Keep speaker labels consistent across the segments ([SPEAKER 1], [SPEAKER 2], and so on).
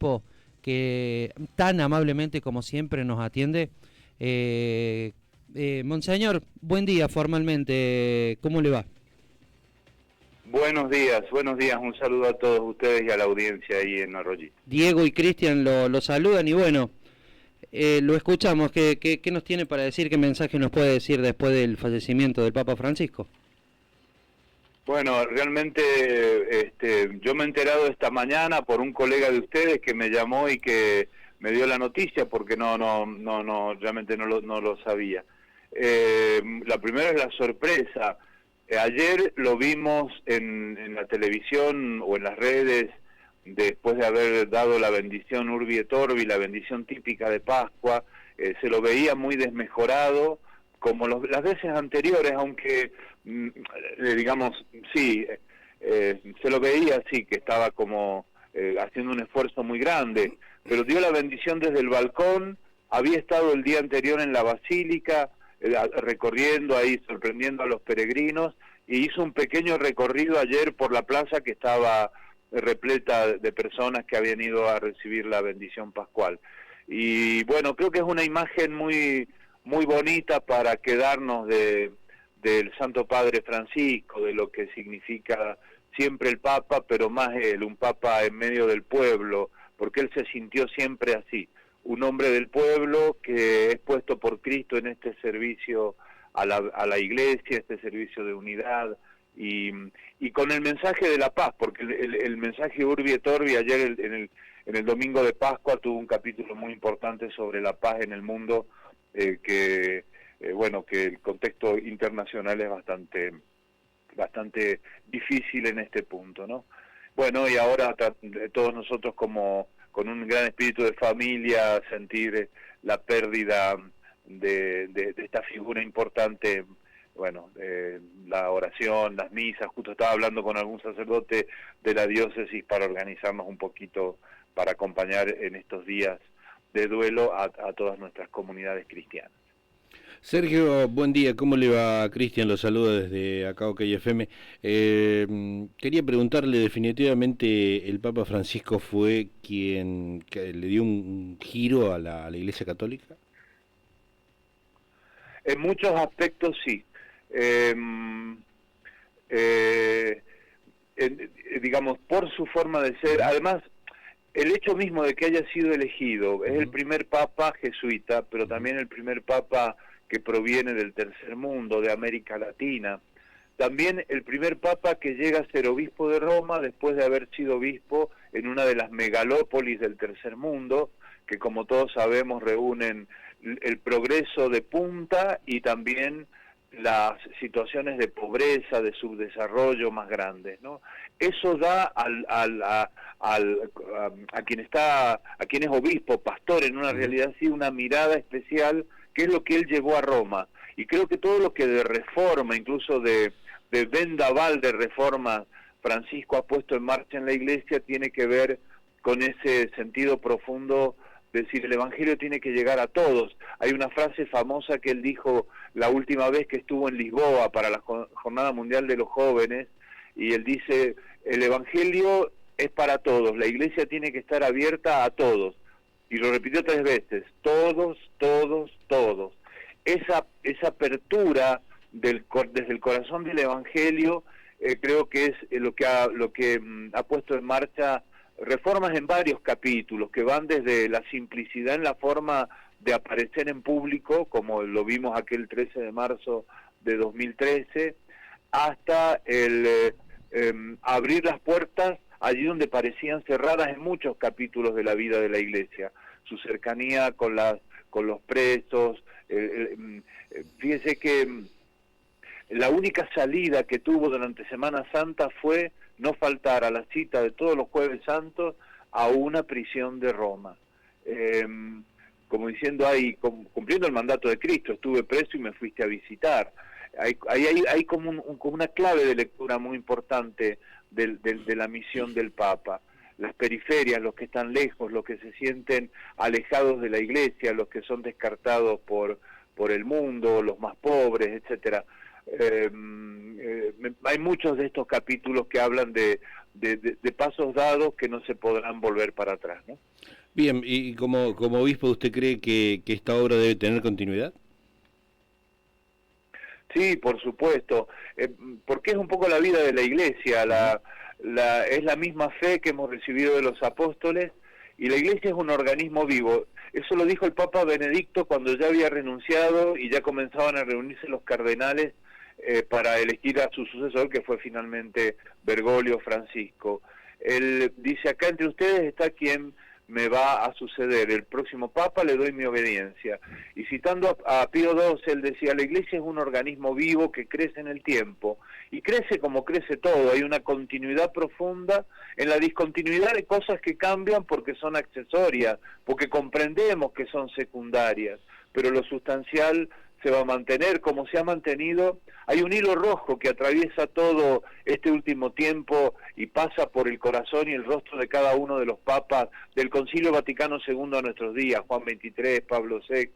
[SPEAKER 1] obispo que tan amablemente como siempre nos atiende. Monseñor, buen día formalmente, ¿cómo le va?
[SPEAKER 2] Buenos días, un saludo a todos ustedes y a la audiencia ahí en Arroyito.
[SPEAKER 1] Diego y Cristian lo saludan y bueno, lo escuchamos. ¿Qué nos tiene para decir? ¿Qué mensaje nos puede decir después del fallecimiento del Papa Francisco?
[SPEAKER 2] Bueno, realmente yo me he enterado esta mañana por un colega de ustedes que me llamó y que me dio la noticia porque realmente no lo sabía. La primera es la sorpresa. Ayer lo vimos en la televisión o en las redes después de haber dado la bendición Urbi et Orbi, la bendición típica de Pascua. Se lo veía muy desmejorado como las veces anteriores, aunque digamos, sí, se lo veía así, que estaba como haciendo un esfuerzo muy grande, pero dio la bendición desde el balcón. Había estado el día anterior en la basílica, recorriendo ahí, sorprendiendo a los peregrinos, y hizo un pequeño recorrido ayer por la plaza que estaba repleta de personas que habían ido a recibir la bendición pascual. Y bueno, creo que es una imagen muy bonita para quedarnos del Santo Padre Francisco, de lo que significa siempre el Papa, pero más él, un Papa en medio del pueblo, porque él se sintió siempre así, un hombre del pueblo que es puesto por Cristo en este servicio a la Iglesia, este servicio de unidad, y con el mensaje de la paz, porque el mensaje Urbi et Orbi ayer en el domingo de Pascua tuvo un capítulo muy importante sobre la paz en el mundo, que el contexto internacional es bastante difícil en este punto, ¿no? Bueno, y ahora todos nosotros como con un gran espíritu de familia, sentir la pérdida de esta figura importante, bueno, la oración, las misas. Justo estaba hablando con algún sacerdote de la diócesis para organizarnos un poquito para acompañar en estos días de duelo a todas nuestras comunidades cristianas.
[SPEAKER 3] Sergio, buen día, ¿cómo le va? Cristian lo saluda desde acá, OK FM. Quería preguntarle, definitivamente el Papa Francisco fue quien le dio un giro a la Iglesia Católica.
[SPEAKER 2] En muchos aspectos sí. Digamos, por su forma de ser, además, el hecho mismo de que haya sido elegido, es el primer Papa jesuita, pero también el primer Papa que proviene del tercer mundo, de América Latina. También el primer Papa que llega a ser obispo de Roma después de haber sido obispo en una de las megalópolis del tercer mundo, que como todos sabemos reúnen el progreso de punta y también las situaciones de pobreza, de subdesarrollo más grandes, ¿no? Eso da a quien es obispo, pastor en una realidad así, una mirada especial, que es lo que él llevó a Roma. Y creo que todo lo que de reforma, incluso de vendaval de reforma, Francisco ha puesto en marcha en la Iglesia, tiene que ver con ese sentido profundo de decir, el Evangelio tiene que llegar a todos. Hay una frase famosa que él dijo la última vez que estuvo en Lisboa para la Jornada Mundial de los Jóvenes, y él dice, el Evangelio es para todos, la Iglesia tiene que estar abierta a todos. Y lo repitió 3 veces, todos, todos, todos. Esa apertura desde el corazón del Evangelio, creo que es lo que ha puesto en marcha reformas en varios capítulos, que van desde la simplicidad en la forma de aparecer en público, como lo vimos aquel 13 de marzo de 2013, hasta el abrir las puertas allí donde parecían cerradas en muchos capítulos de la vida de la Iglesia, su cercanía con los presos. Fíjese que la única salida que tuvo durante Semana Santa fue no faltar a la cita de todos los Jueves Santos a una prisión de Roma. Como diciendo, cumpliendo el mandato de Cristo, estuve preso y me fuiste a visitar. Hay como una clave de lectura muy importante de la misión del Papa. Las periferias, los que están lejos, los que se sienten alejados de la Iglesia, los que son descartados por el mundo, los más pobres, etcétera. Hay muchos de estos capítulos que hablan de de pasos dados que no se podrán volver para atrás, ¿no?
[SPEAKER 3] Bien, y como obispo, ¿usted cree que esta obra debe tener continuidad?
[SPEAKER 2] Sí, por supuesto, porque es un poco la vida de la Iglesia, es la misma fe que hemos recibido de los apóstoles, y la Iglesia es un organismo vivo. Eso lo dijo el Papa Benedicto cuando ya había renunciado y ya comenzaban a reunirse los cardenales para elegir a su sucesor, que fue finalmente Bergoglio Francisco. Él dice, acá entre ustedes está quien me va a suceder, el próximo Papa le doy mi obediencia. Y citando a Pío XII, él decía, la Iglesia es un organismo vivo que crece en el tiempo, y crece como crece todo, hay una continuidad profunda. En la discontinuidad hay cosas que cambian porque son accesorias, porque comprendemos que son secundarias, pero lo sustancial se va a mantener como se ha mantenido. Hay un hilo rojo que atraviesa todo este último tiempo y pasa por el corazón y el rostro de cada uno de los papas del Concilio Vaticano II a nuestros días, Juan XXIII, Pablo VI,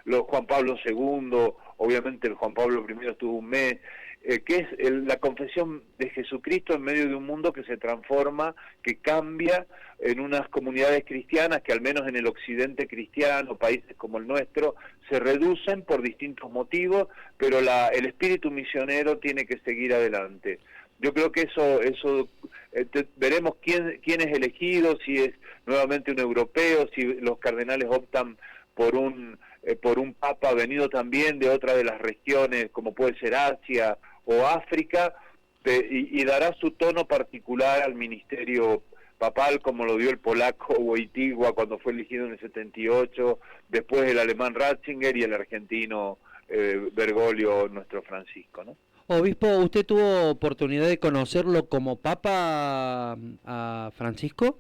[SPEAKER 2] Juan Pablo II, obviamente el Juan Pablo I estuvo un mes, que es la confesión de Jesucristo en medio de un mundo que se transforma, que cambia, en unas comunidades cristianas que al menos en el occidente cristiano, países como el nuestro, se reducen por distintos motivos, pero el espíritu misionero tiene que seguir adelante. Yo creo que veremos quién es elegido, si es nuevamente un europeo, si los cardenales optan por un papa venido también de otra de las regiones, como puede ser Asia o África, y dará su tono particular al ministerio papal, como lo dio el polaco Wojtyła cuando fue elegido en el 78, después el alemán Ratzinger y el argentino Bergoglio, nuestro Francisco, ¿no?
[SPEAKER 1] Obispo, ¿usted tuvo oportunidad de conocerlo como papa a Francisco?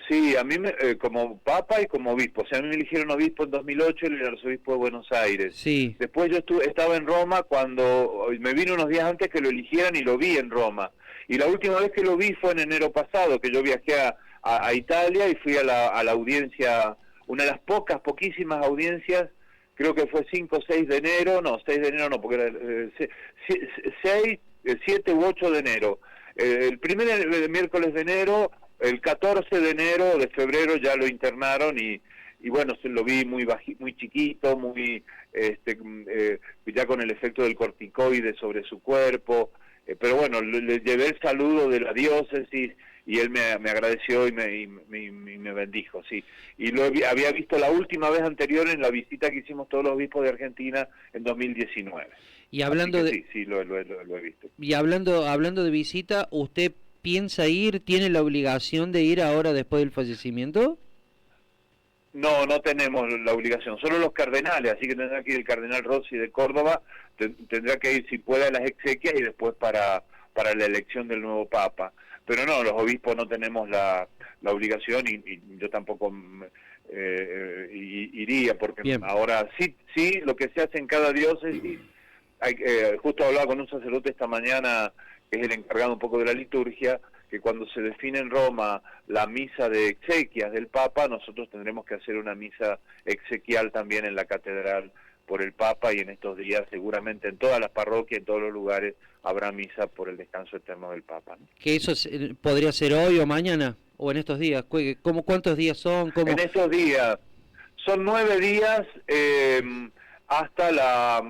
[SPEAKER 2] Sí, a mí como papa y como obispo. O sea, a mí me eligieron obispo en 2008 y el arzobispo de Buenos Aires.
[SPEAKER 1] Sí.
[SPEAKER 2] Después yo estaba en Roma cuando me vino unos días antes que lo eligieran y lo vi en Roma. Y la última vez que lo vi fue en enero pasado, que yo viajé a Italia y fui a la audiencia, una de las poquísimas audiencias, creo que fue 5 o 6 de enero, no, 6 de enero no, porque era 7 u 8 de enero. El primer miércoles de enero, el 14 de enero, de febrero ya lo internaron y bueno, lo vi muy chiquito, muy ya con el efecto del corticoide sobre su cuerpo, pero bueno, le llevé el saludo de la diócesis y él me agradeció y me bendijo, sí. Y había visto la última vez anterior en la visita que hicimos todos los obispos de Argentina en 2019.
[SPEAKER 1] Y hablando de...
[SPEAKER 2] Sí, lo he visto.
[SPEAKER 1] Y hablando de visita, ¿usted piensa ir, tiene la obligación de ir ahora después del fallecimiento?
[SPEAKER 2] No tenemos la obligación, solo los cardenales, así que tendrá que ir el cardenal Rossi de Córdoba, tendrá que ir si puede a las exequias y después para la elección del nuevo Papa. Pero no, los obispos no tenemos la obligación y yo tampoco iría, porque Bien. Ahora sí, lo que se hace en cada diócesis, justo hablaba con un sacerdote esta mañana, que es el encargado un poco de la liturgia, que cuando se define en Roma la misa de exequias del Papa, nosotros tendremos que hacer una misa exequial también en la catedral por el Papa, y en estos días seguramente en todas las parroquias, en todos los lugares, habrá misa por el descanso eterno del Papa, ¿no?
[SPEAKER 1] ¿Que eso podría ser hoy o mañana? ¿O en estos días? ¿Cuántos días son? ¿Cómo?
[SPEAKER 2] En estos días, son 9 días hasta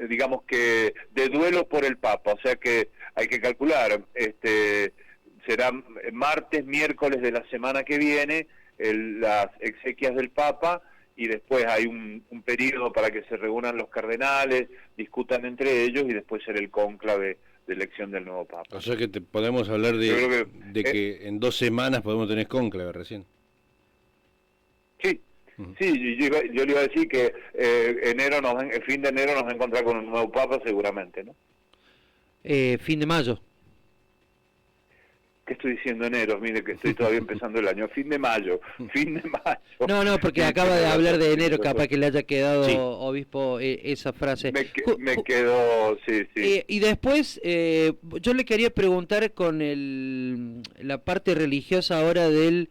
[SPEAKER 2] digamos que de duelo por el Papa, o sea que hay que calcular, será martes, miércoles de la semana que viene, las exequias del Papa, y después hay un periodo para que se reúnan los cardenales, discutan entre ellos, y después será el cónclave de elección del nuevo Papa.
[SPEAKER 3] O sea que podemos hablar de que en 2 semanas podemos tener cónclave recién.
[SPEAKER 2] Sí. Sí, yo le iba a decir que el fin de enero nos va a encontrar con un nuevo Papa seguramente, ¿no?
[SPEAKER 1] Fin de mayo.
[SPEAKER 2] ¿Qué estoy diciendo enero? Mire que estoy todavía empezando el año. Fin de mayo.
[SPEAKER 1] No, porque acaba de hablar de enero, capaz que le haya quedado, sí, obispo, esa frase.
[SPEAKER 2] Me quedó, sí.
[SPEAKER 1] Y después, yo le quería preguntar con la parte religiosa ahora del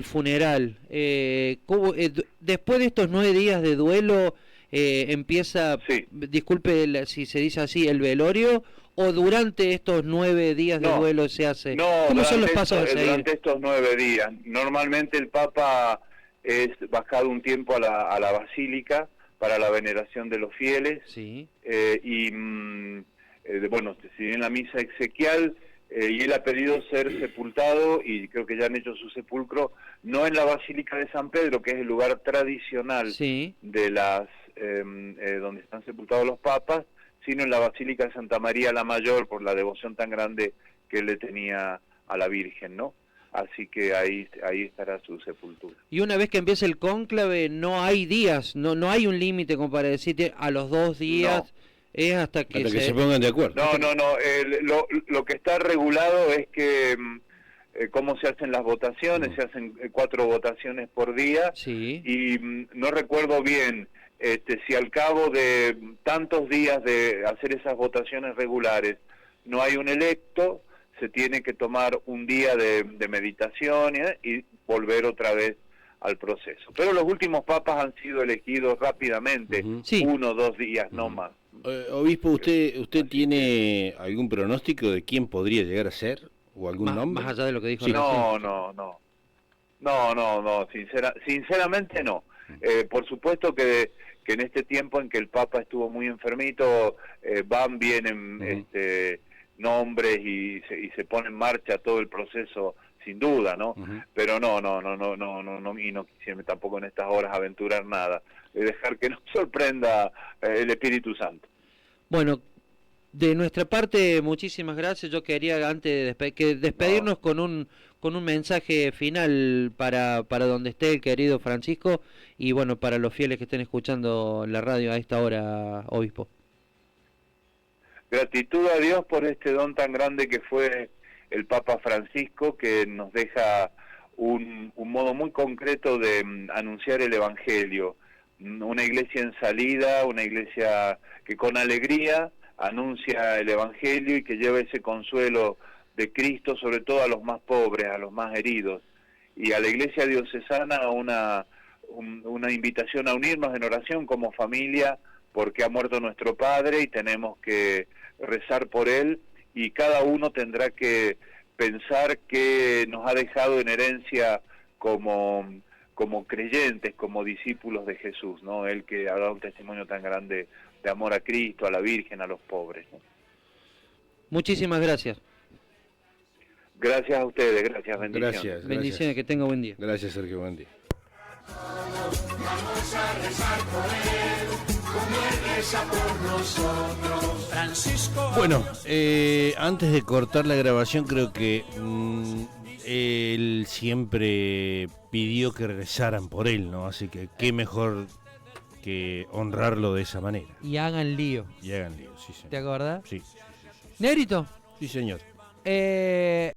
[SPEAKER 1] funeral. Después de estos 9 días de duelo, empieza, sí, disculpe si se dice así, el velorio, o durante estos 9 días de
[SPEAKER 2] No,
[SPEAKER 1] duelo se hace?
[SPEAKER 2] No,
[SPEAKER 1] ¿Cómo son los pasos a seguir?
[SPEAKER 2] durante estos 9 días. Normalmente el Papa es bajado un tiempo a la Basílica para la veneración de los fieles.
[SPEAKER 1] Sí.
[SPEAKER 2] Bueno, si bien la misa exequial, y él ha pedido ser sepultado, y creo que ya han hecho su sepulcro, no en la Basílica de San Pedro, que es el lugar tradicional
[SPEAKER 1] Sí.
[SPEAKER 2] de donde están sepultados los papas, sino en la Basílica de Santa María la Mayor, por la devoción tan grande que él le tenía a la Virgen, ¿no? Así que ahí estará su sepultura.
[SPEAKER 1] Y una vez que empiece el cónclave, no hay días, no hay un límite como para decirte a los 2 días,
[SPEAKER 2] No.
[SPEAKER 1] es hasta que
[SPEAKER 3] se pongan de acuerdo.
[SPEAKER 2] No, lo que está regulado es que cómo se hacen las votaciones, se hacen 4 votaciones por día,
[SPEAKER 1] Sí.
[SPEAKER 2] y no recuerdo bien si al cabo de tantos días de hacer esas votaciones regulares no hay un electo, se tiene que tomar un día de meditación y volver otra vez al proceso. Pero los últimos papas han sido elegidos rápidamente,
[SPEAKER 1] Sí.
[SPEAKER 2] 1 o 2 días, no más.
[SPEAKER 3] Obispo, ¿usted tiene algún pronóstico de quién podría llegar a ser? ¿O algún nombre?
[SPEAKER 1] Más allá de lo que dijo
[SPEAKER 3] Sí.
[SPEAKER 1] recién.
[SPEAKER 2] No, sinceramente no. Por supuesto que en este tiempo en que el Papa estuvo muy enfermito, vienen nombres y se pone en marcha todo el proceso, sin duda, ¿no? Pero no, y no quisiera tampoco en estas horas aventurar nada, dejar que nos sorprenda el Espíritu Santo.
[SPEAKER 1] Bueno, de nuestra parte, muchísimas gracias. Yo quería antes de despedirnos con un mensaje final para donde esté el querido Francisco y bueno, para los fieles que estén escuchando la radio a esta hora, obispo.
[SPEAKER 2] Gratitud a Dios por este don tan grande que fue el Papa Francisco, que nos deja un modo muy concreto de anunciar el Evangelio. Una iglesia en salida, una iglesia que con alegría anuncia el Evangelio y que lleva ese consuelo de Cristo, sobre todo a los más pobres, a los más heridos. Y a la iglesia diocesana una invitación a unirnos en oración como familia, porque ha muerto nuestro Padre y tenemos que rezar por él, y cada uno tendrá que pensar que nos ha dejado en herencia como creyentes, como discípulos de Jesús, ¿no? Él que ha dado un testimonio tan grande de amor a Cristo, a la Virgen, a los pobres, ¿no?
[SPEAKER 1] Muchísimas gracias.
[SPEAKER 2] Gracias a ustedes, gracias, bendiciones.
[SPEAKER 3] Gracias.
[SPEAKER 1] Bendiciones, que tenga buen día.
[SPEAKER 3] Gracias, Sergio, buen día.
[SPEAKER 4] Vamos a rezar por él, como él reza por nosotros. Francisco.
[SPEAKER 3] Bueno, antes de cortar la grabación, creo que él siempre pidió que rezaran por él, ¿no? Así que qué mejor que honrarlo de esa manera.
[SPEAKER 1] Y hagan lío.
[SPEAKER 3] Y hagan lío, sí, señor.
[SPEAKER 1] ¿Te acordás?
[SPEAKER 3] Sí.
[SPEAKER 1] Negrito.
[SPEAKER 3] Sí, señor.